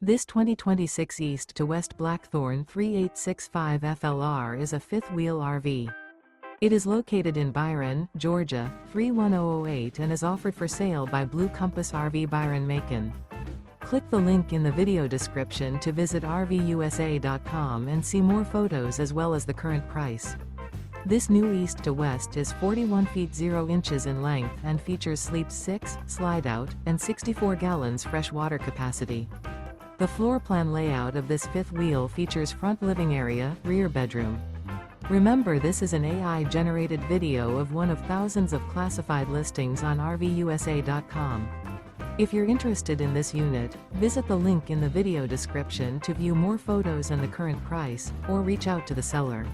This 2026 East to West Blackthorn 3865 FLR is a fifth-wheel RV. It is located in Byron, Georgia, 31008 and is offered for sale by Blue Compass RV Byron-Macon. Click the link in the video description to visit RVUSA.com and see more photos as well as the current price. This new East to West is 41 feet 0 inches in length and features Sleep 6, Slideout, and 64 gallons fresh water capacity. The floor plan layout of this fifth wheel features front living area, rear bedroom. Remember, this is an AI-generated video of one of thousands of classified listings on RVUSA.com. If you're interested in this unit, visit the link in the video description to view more photos and the current price, or reach out to the seller.